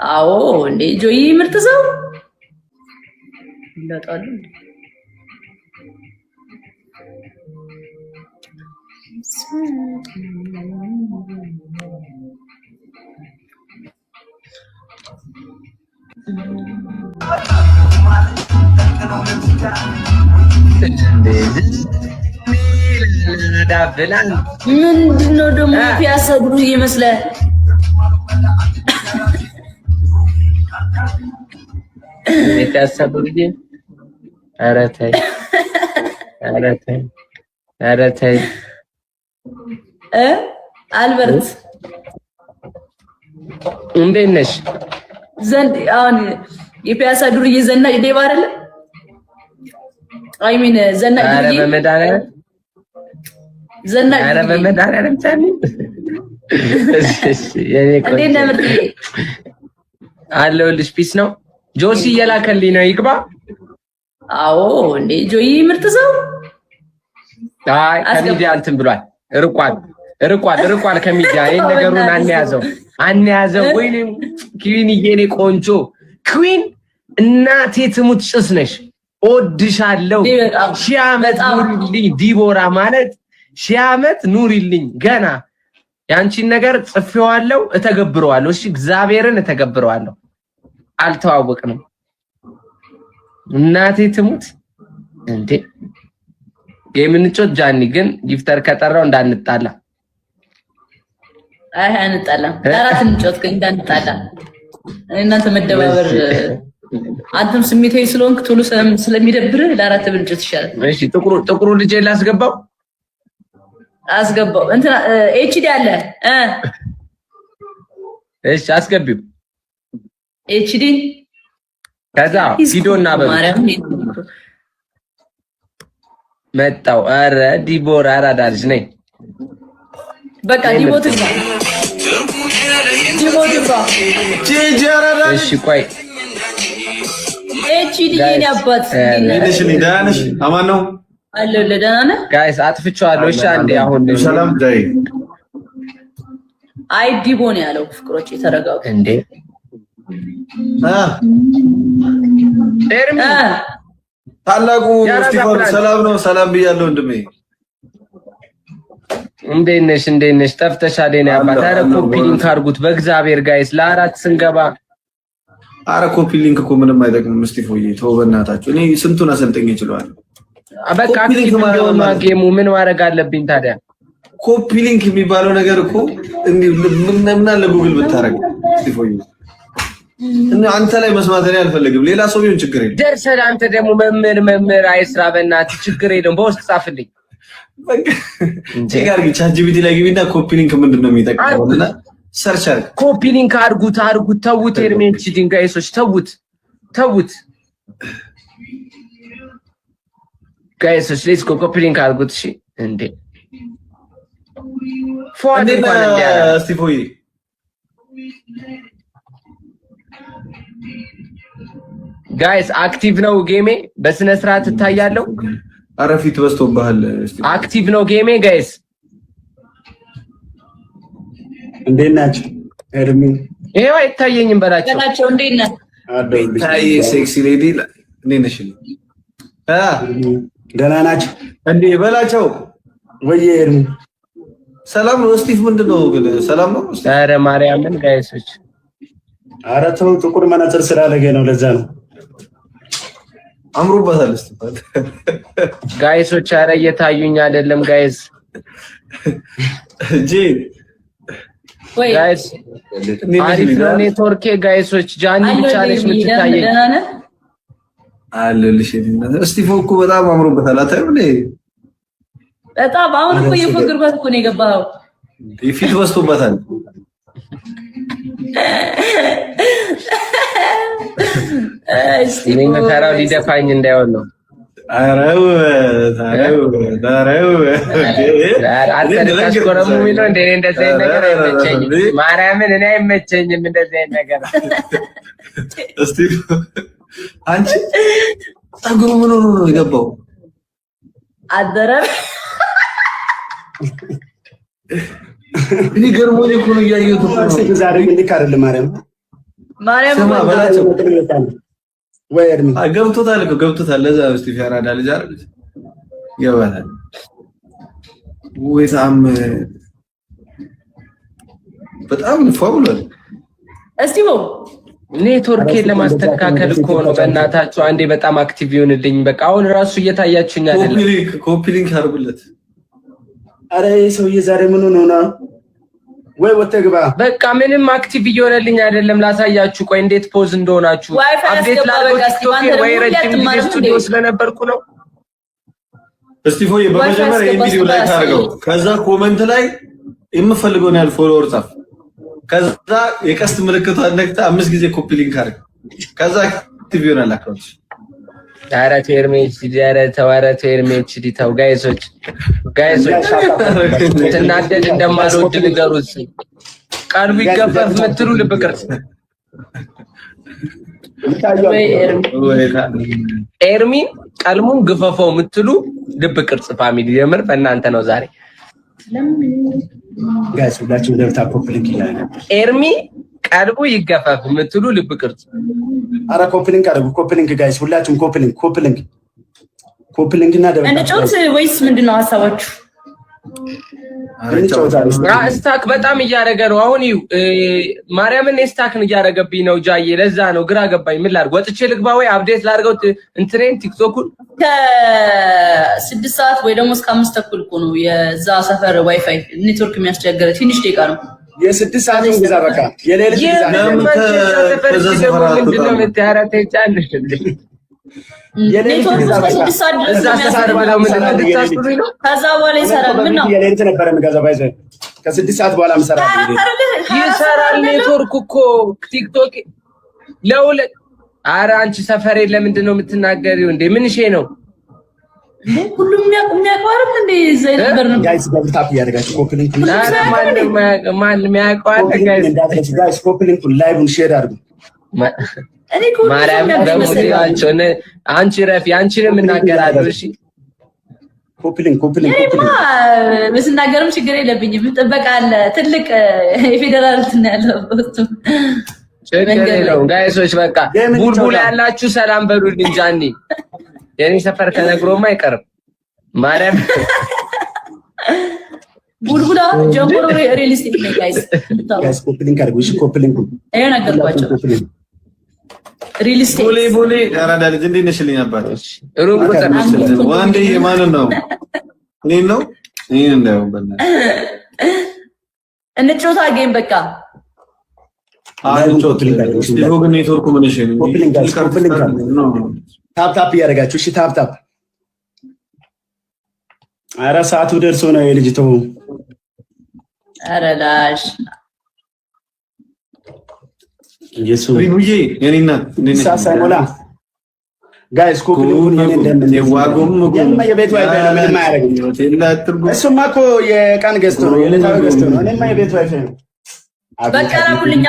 አዎ እንዴ ጆይ ምርጥ ሰው ይላጣሉ። ምንድነው ደግሞ ፒያሰብሩ ይመስላል። የታሰበው ልጅ ኧረ ተይ አልበርት እንዴት ነሽ? ዘንድ አሁን የፒያሳ ዱርዬ ዘናጭ ዴባ አይደለ? አይ ሚን ዘናጭ ዱርዬ ኧረ በመድኃኒዓለም ዘናጭ ኧረ በመድኃኒዓለም ታኒ የኔ ቆንጆ አለሁልሽ። ፒስ ነው ጆሲ እየላከልኝ ነው። ይግባ። አዎ እንዴ ጆይ ምርጥ ሰው። አይ ከሚዲያ እንትን ብሏል። ርቋል ከሚዲያ። ይሄን ነገሩን አንያዘው። ወይኔ ኩዊን የኔ ቆንጆ ኩዊን እናቴ ትሙት ጭስ ነሽ። እወድሻለሁ። ሺህ ዓመት ኑሪልኝ ዲቦራ ማለት ሺህ ዓመት ኑሪልኝ። ገና ያንቺን ነገር ጽፌዋለሁ፣ እተገብረዋለሁ። እሺ እግዚአብሔርን እተገብረዋለሁ። አልተዋወቅንም። እናቴ ትሙት እንዴ የምንጮት ጃኒ ግን ጊፍተር ከጠራው እንዳንጣላ። አይ አንጣላም። ለአራት እንጮት ግን እንዳንጣላ። እናንተ መደባበር አንተም ስሜታዊ ስለሆንክ ቶሎ ስለሚደብር ለአራት ብንጮት ይሻላል። እሺ ጥቁሩ ልጅ ላስገባው አስገባው። እንትና ኤችዲ አለ እሺ አስገቢው። ኤችዲ ከዛ ቪዲዮና በማርያም መጣው። አረ ዲቦራ አራዳ ልጅ ነኝ። በቃ ዲቦ ትግባ። እሺ ቆይ ኤችዲ የኔ አባት ነሽ ዳንሽ አማን ነው አለ ለዳና ነህ ጋይስ አጥፍቼዋለሁ። እሺ አንዴ አሁን ሰላም ዳይ አይ ዲቦ ነው ያለው። ፍቅሮች የተረጋጉ እንዴ ኤርሚ ታላቁ ስቲፋን ሰላም ነው። ሰላም ብያለሁ ወንድሜ። እንዴት ነሽ? ጠፍተሻል የኔ አባት። ኧረ ኮፒ ሊንክ አድርጉት በእግዚአብሔር ጋይስ። ለአራት ስንገባ ኧረ ኮፒ ሊንክ እኮ ምንም አይጠቅምም። ስቲፎዬ ተው በእናታችሁ። እኔ ስንቱን አሰልጠኝ ይችላል። በቃ አክቲቭ እንደሆነ ጌሙ ምን ማድረግ አለብኝ ታዲያ? ኮፒ ሊንክ የሚባለው ነገር እኮ እንዴ ምን አለ ጉግል ብታረግ ስቲፎዬ። እና አንተ ላይ መስማት እኔ አልፈልግም። ሌላ ሰው ቢሆን ችግር የለም። ደርሰህ አንተ ደግሞ መምህር አይስራ በእናትህ ችግር የለም። በውስጥ ጻፍልኝ በቃ ቼጋር ግን ቻትጂፒቲ ላይ ግቢና ኮፒ ሊንክ ምንድነው የሚጠቅመው እና ሰርች አድርግ። ኮፒ ሊንክ አድርጉት። ተውት ኤርሜንች ድንጋይሶች ተውት ጋይሶች ሌትስ ጎ። ኮፒ ሊንክ አድርጉት። እሺ እንዴ ፎአድ እንኳን ስቲፎዬ ጋይስ አክቲቭ ነው ጌሜ። በስነ ስርዓት እታያለሁ። ኧረ ፊት በዝቶብሃል። አክቲቭ ነው ጌሜ ጋይስ። እንዴት ናችሁ? ኤርሚ ይሄው አይታየኝም በላቸው። እንዴት ነህ? ታይ ሴክሲ ሌዲ እንዴት ነሽ? ደህና ናችሁ እንዴ በላቸው። ወይ ኤርሚ ሰላም ነው። ስቲፍ ምንድነው ግን ሰላም ነው? ኧረ ማርያምን ጋይሶች ኧረ ተው፣ ጥቁር መነጽር ስላለገ ነው ለዛ ነው። አምሮባታል ስቲፍ ጋይሶች። ኧረ እየታዩኝ አይደለም ጋይስ። እጂ ወይ ጋይስ አሪፍ ነው ኔትወርኬ ጋይሶች። ጃኒ ብቻ ነሽ የምትታየኝ። አለልሽ ስቲፍ እኮ በጣም አምሮባታል። አታዩም እንዴ? በጣም አሁን እኮ የፍቅርበት እኮ ነው የገባው። ፊት በዝቶባታል። እኔ መከራው ሊደፋኝ እንዳይሆን ነው። አረው አልተደረስኩረሙ ሚለው እንደ እንደዚህ ነገር አይመቸኝም። ማርያምን እኔ አይመቸኝም እንደዚህ ነገር። እስቲ አንቺ ጸጉሩ ምን ሆኖ ነው የገባው? አደረብ እኔ ገርሞኝ እኮ ነው ያየሁት። ዛሬ ልክ አይደለም ማርያም ማርያም ስማ በላቸው ወይ እድሜ ገብቶታል እኮ ገብቶታል። ለዛ እስቲ ያራዳ ልጅ አይደል ይገባታል። ወይሳም በጣም ፏብሏል። እስቲ ቦ ኔትወርኬን ለማስተካከል እኮ ነው። በእናታችሁ አንዴ በጣም አክቲቭ ይሁንልኝ። በቃ አሁን ራሱ እየታያችሁኝ አይደለም። ኮፒ ሊንክ አድርጉለት። አረ ሰውዬ ዛሬ ምን ሆነ ነው? ወይ ወጥተህ ግባ። በቃ ምንም አክቲቭ እየሆነልኝ አይደለም። ላሳያችሁ ቆይ እንዴት ፖዝ እንደሆናችሁ አፕዴት ላድርገው። ቲክቶክ ወይ ረጅም ጊዜ ስቱዲዮ ስለነበርኩ ነው። እስቲ ፎይ በመጀመሪያ ይሄን ቪዲዮ ላይክ አድርገው። ከዛ ኮሜንት ላይ የምፈልገውን ያህል ፎሎወር ጻፍ። ከዛ የቀስት ምልክቷን ነክታ 5 ጊዜ ኮፒ ሊንክ አድርግ። ከዛ አክቲቭ ይሆናል አካውንት። ዳራ ቴርሜች ዲያረ ተዋረተ ቴርሜች ዲታው ጋይሶች ትናደድ እንደማልወድ ንገሩት። ቀልቡ ይገፈፍ ምትሉ ልብ ቅርጽ ኤርሚን ቀልሙን ግፈፈው ምትሉ ልብ ቅርጽ ፋሚሊ የምር በእናንተ ነው ዛሬ። ጋይስ ሁላችሁ ለብታ ኮፕሊንክ ይላል። ኤርሚ ቀልቡ ይገፈፍ ምትሉ ልብ ቅርጽ። አረ ኮፕሊንክ አድርጉ። ኮፕሊንክ ጋይስ ሁላችሁም ኮፕሊንክ እና ደብታ እንጫወት ወይስ ምንድነው ሐሳባችሁ? ስታክ በጣም እያደረገ ነው አሁን። ማርያምን ስታክን እያደረገብኝ ነው ጃዬ። ለዛ ነው ግራ ገባኝ። ምን ላድርግ? ወጥቼ ልግባ ወይ አፕዴት ላድርገው እንትኔን ቲክቶኩን? ከ6 ሰዓት ወይ ደግሞ እስከ 5 ተኩል እኮ ነው የዛ ሰፈር ዋይፋይ ኔትወርክ የሚያስቸግረው። ትንሽ ደቂቃ ነው። የ6 ሰዓት ግዛ በቃ የሌሊት ግዛ ነው። ከዛ በኋላ ይሰራል። ምን ነው የሌሊት ነበር የምገዛው ባይዘ ከ6 ሰዓት በኋላ ይሰራል ኔትወርክ እኮ ቲክቶክ ለሁለት። ኧረ አንቺ ሰፈሬ ለምንድን ነው የምትናገሪው እንዴ? ምን ሼ ነው ሁሉም የሚያውቀው አይደል እንዴ? ዘይ ነበር ነው ጋይስ ገብታፕ ያደርጋችሁ ኮፕሊንክ ማንም ያውቀው አይደል ጋይስ ኮፕሊንክ ላይቭን ሼር አድርጉ። ማርያም በሙዚቃቸው አንቺ ረፊ አንቺንም እናገራለሁ። እሺ ኮፕሊንክ በስናገርም ችግር የለብኝም። ጥበቃ አለ ትልቅ የፌደራል እንትን ያለው ችግር የለውም። ጋይሶች በቃ ቡልቡላ ያላችሁ ሰላም በሉልኝ። ጃኒ የኔ ሰፈር ከነግሮማ አይቀርም። ማርያም ቡልቡላ ጀምሮ ሪል ስቴት ነው ጋይስ። ኮፕሊንክ አድርጉ። እሺ ኮፕሊንክ ይሄን ነገርኳቸው። ሪል ስቴት ቦሌ ያራዳ ልጅ እንዴት ነሽልኝ? አባቶች ሩም ቁጥር ዋንዴ ማን ነው? እኔ ነው እንደው በእናትህ እንጫወታ ጌም በቃ ግን ኔትወርኩ ምን እሺ ነው? ታፕ እያደረጋችሁ እሺ ታፕ። ኧረ ሰዓቱ ደርሶ ነው የልጅቱ። ኧረ ላሽ ኢየሱስ ሪቡዬ የኔና ሳሳሞላ ጋይስ ኮፕሊንግ የቤት ዋይፋይ ነው። ምንም አያደርግም። እሱማ እኮ የቀን ገዝቶ ነው የዕለታዊ ገዝቶ ነው። እኔማ የቤት ዋይፋይ ነው። በቃ ላኩልኝ።